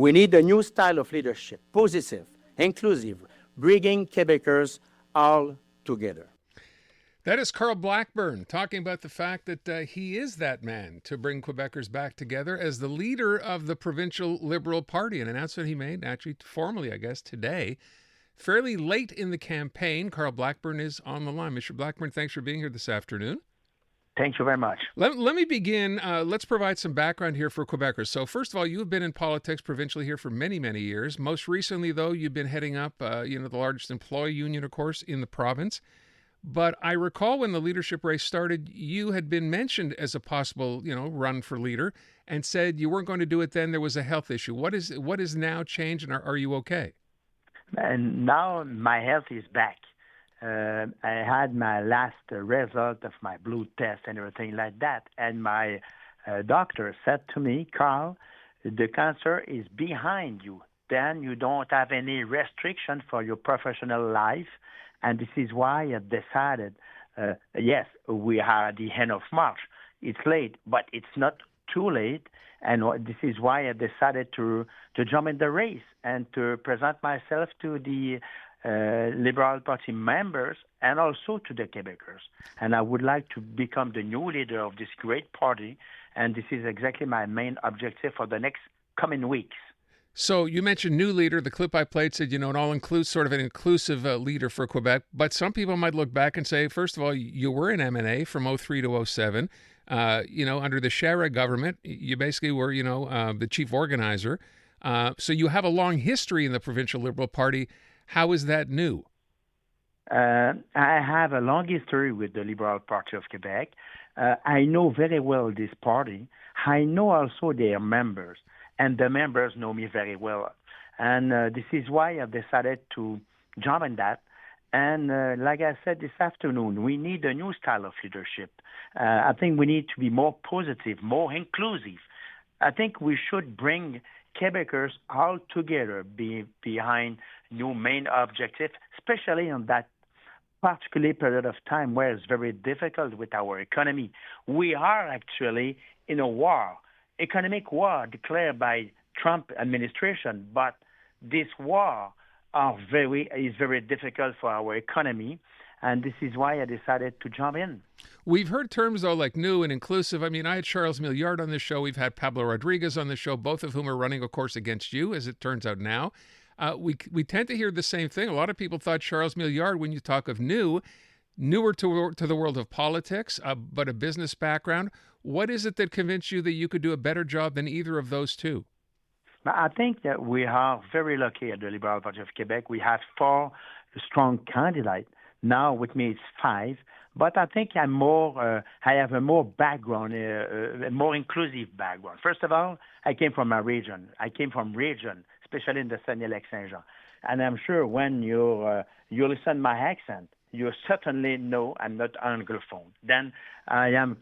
We need a new style of leadership, positive, inclusive, bringing Quebecers all together. That is Karl Blackburn talking about the fact that he is that man to bring Quebecers back together as the leader of the Provincial Liberal Party, an announcement he made, actually formally, I guess, today. Fairly late in the campaign, Karl Blackburn is on the line. Mr. Blackburn, thanks for being here this afternoon. Thank you very much. Let me begin. Let's provide some background here for Quebecers. So first of all, you've been in politics provincially here for many, many years. Most recently, though, you've been heading up, the largest employee union, of course, in the province. But I recall when the leadership race started, you had been mentioned as a possible, run for leader and said you weren't going to do it then. There was a health issue. What is now changed, and are you okay? And now my health is back. I had my last result of my blood test and everything like that. And my doctor said to me, Carl, the cancer is behind you. Then you don't have any restriction for your professional life. And this is why I decided, yes, we are at the end of March. It's late, but it's not too late. And this is why I decided to jump in the race and to present myself to the Liberal Party members and also to the Quebecers. And I would like to become the new leader of this great party. And this is exactly my main objective for the next coming weeks. So you mentioned new leader. The clip I played said, an inclusive leader for Quebec. But some people might look back and say, first of all, you were in M&A from 03 to 07. Under the Chara government, you basically were, the chief organizer. So you have a long history in the Provincial Liberal Party. How is that new? I have a long history with the Liberal Party of Quebec. I know very well this party. I know also their members. And the members know me very well. And this is why I've decided to jump in that. And like I said this afternoon, we need a new style of leadership. I think we need to be more positive, more inclusive. I think we should bring Quebecers all together behind new main objective, especially on that particular period of time where it's very difficult with our economy. We are actually in a war. Economic war declared by Trump administration, but this war is very difficult for our economy, and this is why I decided to jump in. We've heard terms, though, like new and inclusive. I mean, I had Charles Milliard on this show. We've had Pablo Rodriguez on the show, both of whom are running, of course, against you, as it turns out now. We tend to hear the same thing. A lot of people thought Charles Milliard, when you talk of newer to the world of politics, but a business background. What is it that convinced you that you could do a better job than either of those two? I think that we are very lucky at the Liberal Party of Quebec. We have 4 strong candidates. Now with me it's 5. But I think I have a more background, a more inclusive background. First of all, I came from a region. Especially in the Saguenay-Lac-Saint-Jean. And I'm sure when you listen to my accent, you certainly know I'm not Anglophone. Then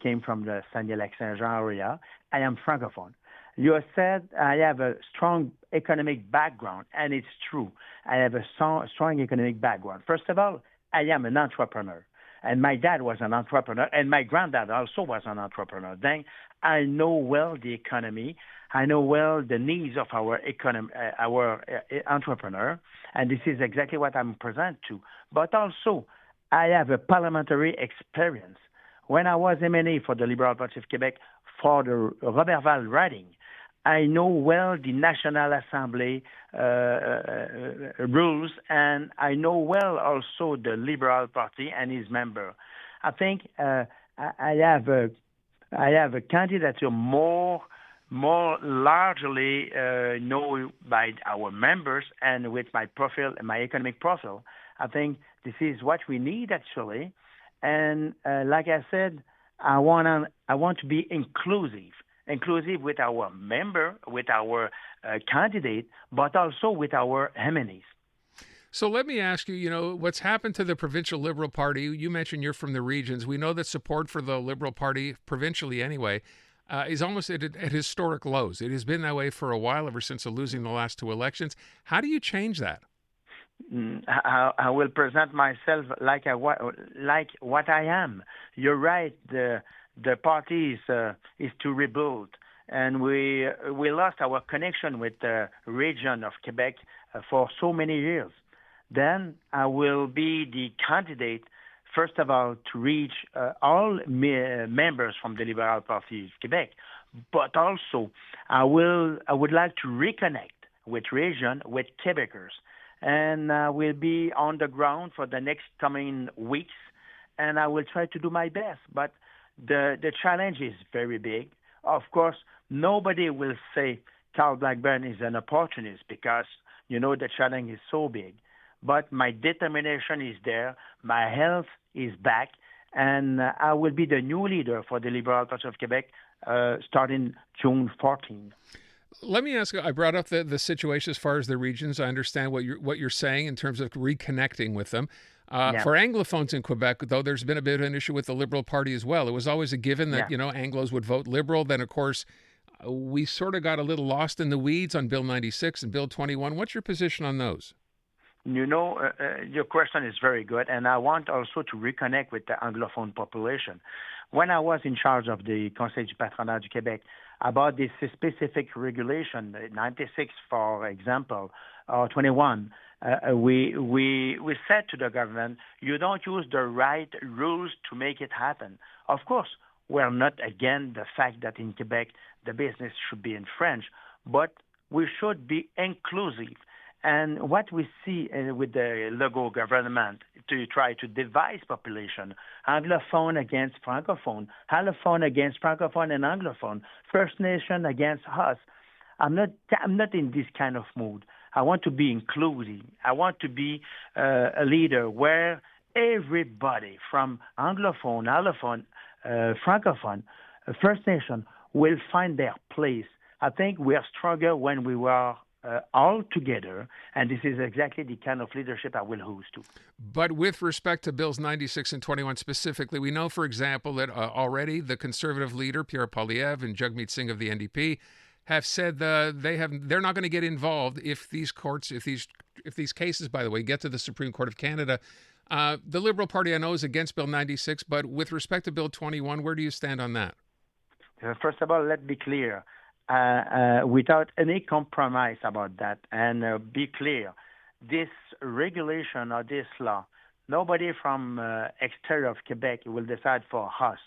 came from the Saguenay-Lac-Saint-Jean area. I am Francophone. You said I have a strong economic background, and it's true. I have a strong economic background. First of all, I am an entrepreneur. And my dad was an entrepreneur, and my granddad also was an entrepreneur. Then I know well the economy. I know well the needs of our entrepreneur, and this is exactly what I'm present to. But also, I have a parliamentary experience. When I was M&A for the Liberal Party of Quebec for the Roberval riding, I know well the National Assembly rules, and I know well also the Liberal Party and his member. I think I have a candidature more largely known by our members and with my profile, my economic profile. I think this is what we need actually, and like I said, I want to be inclusive with our member, with our candidate, but also with our MNEs. So let me ask you, what's happened to the Provincial Liberal Party? You mentioned you're from the regions. We know that support for the Liberal Party, provincially anyway, is almost at historic lows. It has been that way for a while, ever since losing the last 2 elections. How do you change that? I will present myself like what I am. You're right. The party is to rebuild, and we lost our connection with the region of Quebec for so many years. Then I will be the candidate, first of all, to reach all members from the Liberal Party of Quebec, but also I would like to reconnect with region, with Quebecers, and I will be on the ground for the next coming weeks, and I will try to do my best. But the challenge is very big. Of course, nobody will say Karl Blackburn is an opportunist because, the challenge is so big. But my determination is there, my health is back, and I will be the new leader for the Liberal Party of Quebec starting June 14. Let me ask. I brought up the situation as far as the regions. I understand what you're saying in terms of reconnecting with them. For Anglophones in Quebec, though, there's been a bit of an issue with the Liberal Party as well. It was always a given that Anglos would vote Liberal. Then, of course, we sort of got a little lost in the weeds on Bill 96 and Bill 21. What's your position on those? Your question is very good, and I want also to reconnect with the Anglophone population. When I was in charge of the Conseil du Patronat du Québec, about this specific regulation, 96, for example, or 21, we said to the government, you don't use the right rules to make it happen. Of course, we're not against the fact that in Quebec the business should be in French, but we should be inclusive. And what we see with the Legault government to try to divide population, Anglophone against Francophone, Allophone against Francophone and Anglophone, First Nation against us, I'm not in this kind of mood. I want to be inclusive. I want to be a leader where everybody from Anglophone, Allophone, Francophone, First Nation will find their place. I think we are stronger when we were all together, and this is exactly the kind of leadership I will host to. But with respect to Bills 96 and 21 specifically, we know, for example, that already the Conservative leader, Pierre Poilievre and Jagmeet Singh of the NDP, have said they're not going to get involved if these cases, by the way, get to the Supreme Court of Canada. The Liberal Party, I know, is against Bill 96, but with respect to Bill 21, where do you stand on that? First of all, let's be clear. Without any compromise about that, and be clear, this regulation or this law, nobody from exterior of Quebec will decide for us.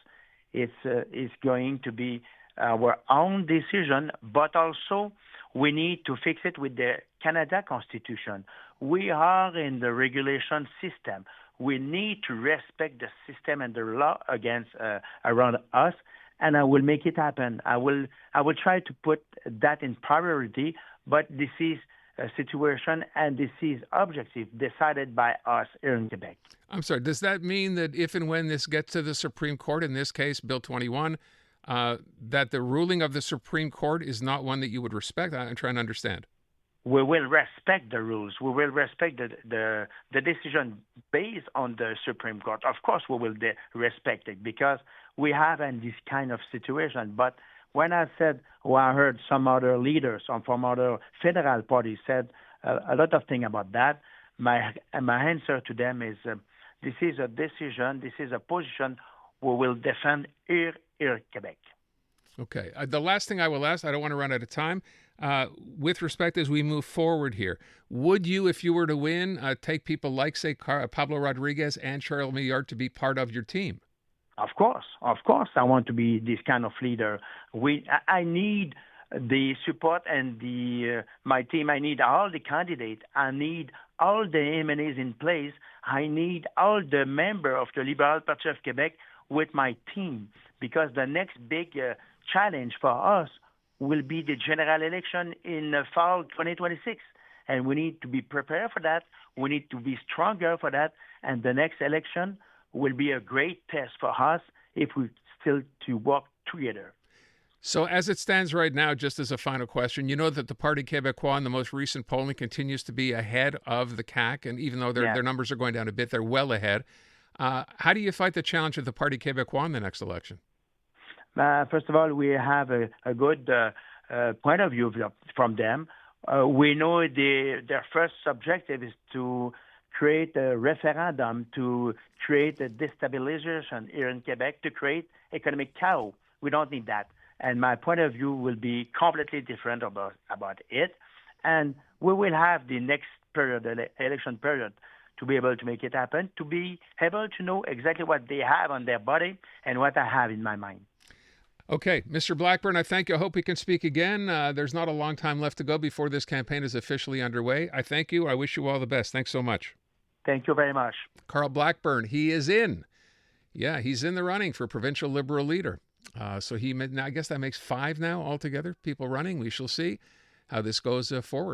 It's going to be our own decision, but also we need to fix it with the Canada Constitution. We are in the regulation system. We need to respect the system and the law around us. And I will make it happen. I will try to put that in priority, but this is a situation and this is objective decided by us here in Quebec. I'm sorry, does that mean that if and when this gets to the Supreme Court, in this case, Bill 21, that the ruling of the Supreme Court is not one that you would respect? I'm trying to understand. We will respect the rules. We will respect the decision based on the Supreme Court. Of course, we will respect it because we have in this kind of situation. But when I said, I heard some other leaders from other federal parties said a lot of things about that, my answer to them is this is a decision, this is a position we will defend here in Quebec. Okay. The last thing I will ask, I don't want to run out of time. With respect, as we move forward here, would you, if you were to win, take people like, say, Pablo Rodriguez and Charles Millard to be part of your team? Of course. I want to be this kind of leader. I need the support and my team. I need all the candidates. I need all the MNAs in place. I need all the members of the Liberal Party of Quebec with my team because the next big challenge for us will be the general election in fall 2026. And we need to be prepared for that. We need to be stronger for that. And the next election will be a great test for us if we still to work together. So as it stands right now, just as a final question, you know that the Parti Québécois in the most recent polling continues to be ahead of the CAQ. And even though their numbers are going down a bit, they're well ahead. How do you fight the challenge of the Parti Québécois in the next election? First of all, we have a good point of view from them. We know their first objective is to create a referendum, to create a destabilization here in Quebec, to create economic chaos. We don't need that. and my point of view will be completely different about it. And we will have the next period, the election period, to be able to make it happen, to be able to know exactly what they have on their body and what I have in my mind. Okay, Mr. Blackburn, I thank you. I hope we can speak again. There's not a long time left to go before this campaign is officially underway. I thank you. I wish you all the best. Thanks so much. Thank you very much. Karl Blackburn, he is in. Yeah, he's in the running for provincial Liberal leader. So I guess that makes 5 now altogether, people running. We shall see how this goes forward.